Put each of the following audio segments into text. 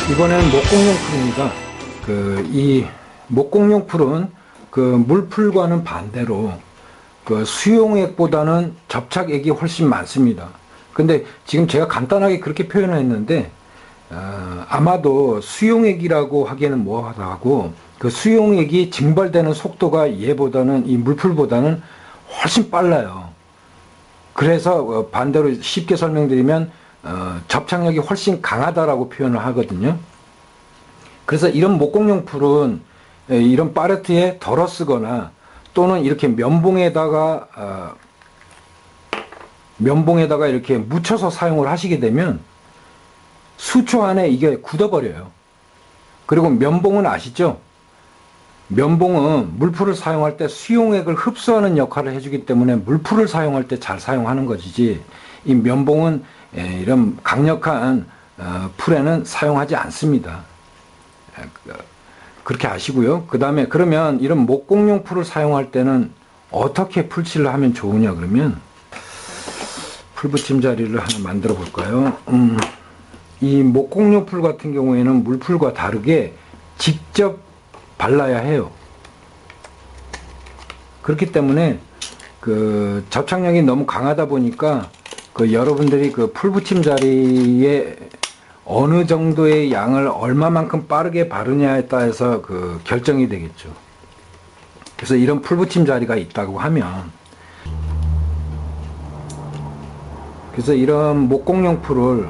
이번에는 목공용 풀입니다. 이 목공용 풀은 물풀과는 반대로 수용액보다는 접착액이 훨씬 많습니다. 근데 지금 제가 간단하게 그렇게 표현을 했는데, 아마도 수용액이라고 하기에는 뭐하다고, 수용액이 증발되는 속도가 얘보다는, 이 물풀보다는 훨씬 빨라요. 그래서 반대로 쉽게 설명드리면 접착력이 훨씬 강하다라고 표현을 하거든요. 그래서 이런 목공용 풀은 이런 팔레트에 덜어 쓰거나 또는 이렇게 면봉에다가 이렇게 묻혀서 사용을 하시게 되면 수초 안에 이게 굳어버려요. 그리고 면봉은 아시죠? 면봉은 물풀을 사용할 때 수용액을 흡수하는 역할을 해주기 때문에 물풀을 사용할 때 잘 사용하는 것이지, 이 면봉은 이런 강력한 풀에는 사용하지 않습니다. 그렇게 아시고요. 그 다음에 그러면 이런 목공용 풀을 사용할 때는 어떻게 풀칠을 하면 좋으냐 그러면, 풀붙임자리를 하나 만들어 볼까요? 이 목공용 풀 같은 경우에는 물풀과 다르게 직접 발라야 해요. 그렇기 때문에 접착력이 너무 강하다 보니까 여러분들이 풀붙임 자리에 어느 정도의 양을 얼마만큼 빠르게 바르냐에 따라서 결정이 되겠죠. 그래서 이런 풀붙임 자리가 있다고 하면, 그래서 이런 목공용 풀을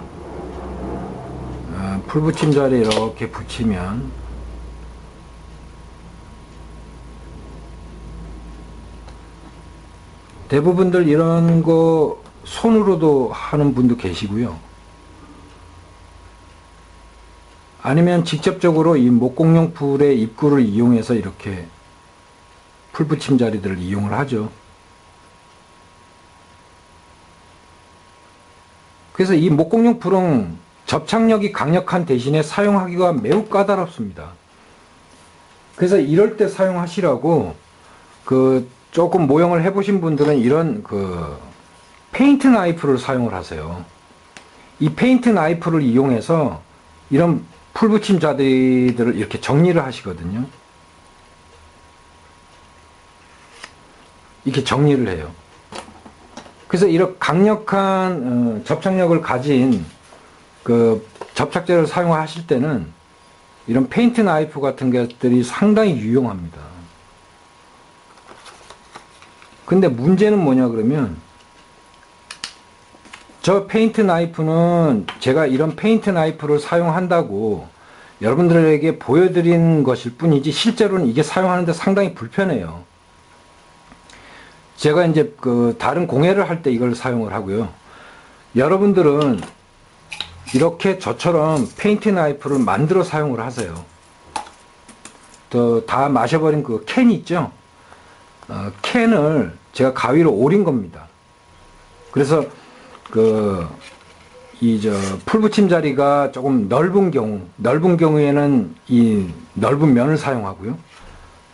풀붙임 자리에 이렇게 붙이면 대부분들 이런 거 손으로도 하는 분도 계시고요. 아니면 직접적으로 이 목공용 풀의 입구를 이용해서 이렇게 풀붙임 자리들을 이용을 하죠. 그래서 이 목공용 풀은 접착력이 강력한 대신에 사용하기가 매우 까다롭습니다. 그래서 이럴 때 사용하시라고 조금 모형을 해보신 분들은 이런 페인트 나이프를 사용을 하세요. 이 페인트 나이프를 이용해서 이런 풀붙임 자리들을 이렇게 정리를 하시거든요. 이렇게 정리를 해요. 그래서 이런 강력한 접착력을 가진 접착제를 사용하실 때는 이런 페인트 나이프 같은 것들이 상당히 유용합니다. 근데 문제는 뭐냐 그러면, 저 페인트 나이프는 제가 이런 페인트 나이프를 사용한다고 여러분들에게 보여드린 것일 뿐이지 실제로는 이게 사용하는데 상당히 불편해요. 제가 이제 다른 공예를 할 때 이걸 사용을 하고요. 여러분들은 이렇게 저처럼 페인트 나이프를 만들어 사용을 하세요. 다 마셔버린 캔 있죠? 캔을 제가 가위로 오린 겁니다. 그래서 풀붙임 자리가 조금 넓은 경우에는 이 넓은 면을 사용하고요.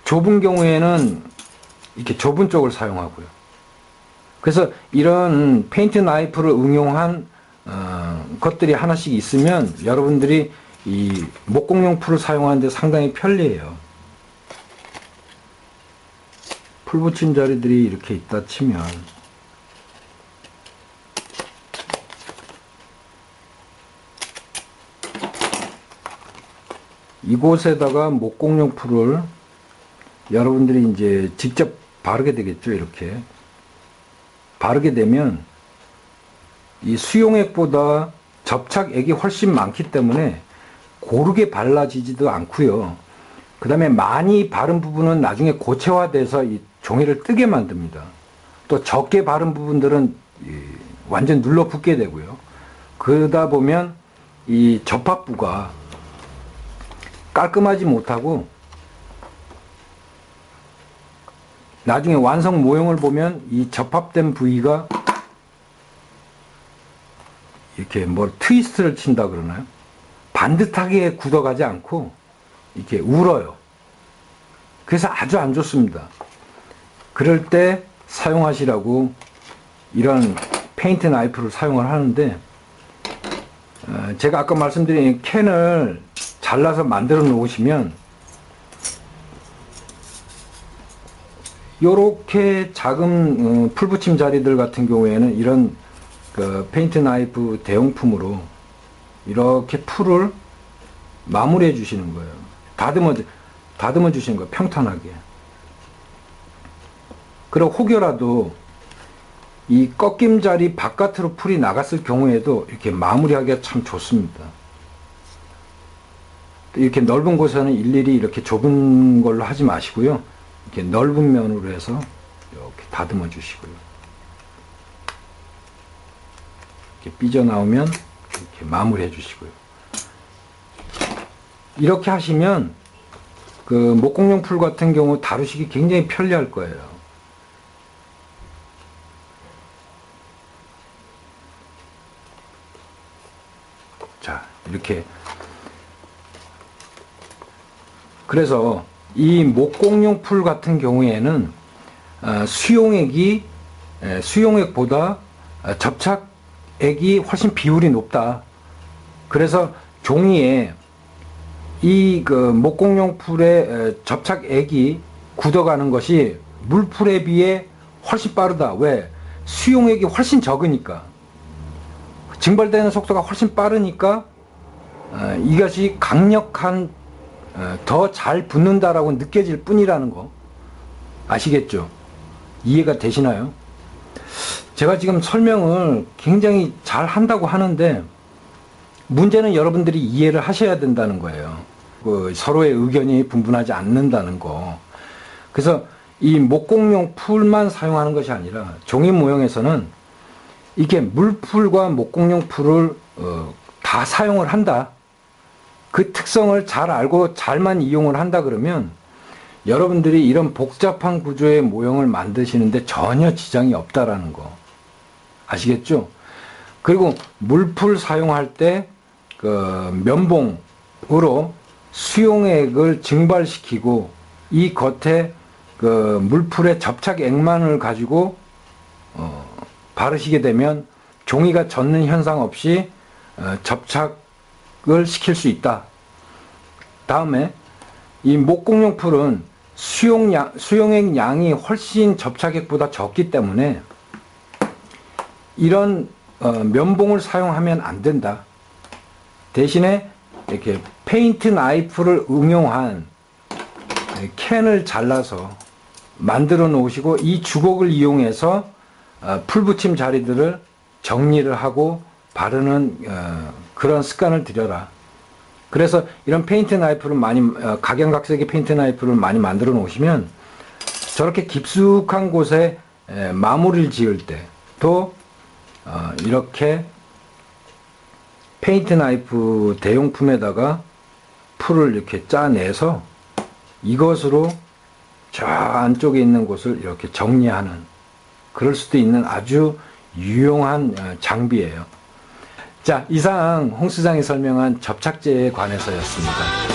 좁은 경우에는 이렇게 좁은 쪽을 사용하고요. 그래서 이런 페인트 나이프를 응용한 것들이 하나씩 있으면 여러분들이 이 목공용 풀을 사용하는데 상당히 편리해요. 풀붙임 자리들이 이렇게 있다 치면, 이곳에다가 목공용 풀을 여러분들이 이제 직접 바르게 되겠죠. 이렇게 바르게 되면 이 수용액보다 접착액이 훨씬 많기 때문에 고르게 발라지지도 않고요. 그 다음에 많이 바른 부분은 나중에 고체화돼서 이 종이를 뜨게 만듭니다. 또 적게 바른 부분들은 완전 눌러붙게 되고요. 그러다 보면 이 접합부가 깔끔하지 못하고 나중에 완성 모형을 보면 이 접합된 부위가 이렇게 트위스트를 친다 그러나요? 반듯하게 굳어가지 않고 이렇게 울어요. 그래서 아주 안 좋습니다. 그럴 때 사용하시라고 이런 페인트 나이프를 사용을 하는데, 제가 아까 말씀드린 캔을 잘라서 만들어 놓으시면 요렇게 작은 풀붙임 자리들 같은 경우에는 이런 그 페인트 나이프 대용품으로 이렇게 풀을 마무리해 주시는 거예요. 다듬어 주시는 거예요. 평탄하게. 그리고 혹여라도 이 꺾임자리 바깥으로 풀이 나갔을 경우에도 이렇게 마무리하기가 참 좋습니다. 이렇게 넓은 곳에는 일일이 이렇게 좁은 걸로 하지 마시고요. 이렇게 넓은 면으로 해서 이렇게 다듬어 주시고요. 이렇게 삐져나오면 이렇게 마무리해 주시고요. 이렇게 하시면 그 목공용 풀 같은 경우 다루시기 굉장히 편리할 거예요. 자, 이렇게. 그래서 이 목공용 풀 같은 경우에는 수용액보다 접착액이 훨씬 비율이 높다. 그래서 종이에 이 그 목공용 풀의 접착액이 굳어가는 것이 물풀에 비해 훨씬 빠르다. 왜? 수용액이 훨씬 적으니까. 증발되는 속도가 훨씬 빠르니까 이것이 강력한 더 잘 붙는다라고 느껴질 뿐이라는 거 아시겠죠? 이해가 되시나요? 제가 지금 설명을 굉장히 잘 한다고 하는데 문제는 여러분들이 이해를 하셔야 된다는 거예요. 그 서로의 의견이 분분하지 않는다는 거. 그래서 이 목공용 풀만 사용하는 것이 아니라 종이 모형에서는 이게 물풀과 목공용 풀을 다 사용을 한다. 그 특성을 잘 알고 잘만 이용을 한다 그러면 여러분들이 이런 복잡한 구조의 모형을 만드시는데 전혀 지장이 없다라는 거 아시겠죠? 그리고 물풀 사용할 때 그 면봉으로 수용액을 증발시키고 이 겉에 그 물풀의 접착액만을 가지고 바르시게 되면 종이가 젖는 현상 없이 접착을 시킬 수 있다. 다음에 이 목공용 풀은 수용액 양이 훨씬 접착액보다 적기 때문에 이런 면봉을 사용하면 안 된다. 대신에 이렇게 페인트 나이프를 응용한 캔을 잘라서 만들어 놓으시고 이 주걱을 이용해서 풀붙임 자리들을 정리를 하고 바르는 그런 습관을 들여라. 그래서 이런 페인트 나이프를 많이 각양각색의 페인트 나이프를 많이 만들어 놓으시면 저렇게 깊숙한 곳에 마무리를 지을 때도 이렇게 페인트 나이프 대용품에다가 풀을 이렇게 짜내서 이것으로 저 안쪽에 있는 곳을 이렇게 정리하는 그럴 수도 있는 아주 유용한 장비예요. 자, 이상 홍 수장이 설명한 접착제에 관해서였습니다.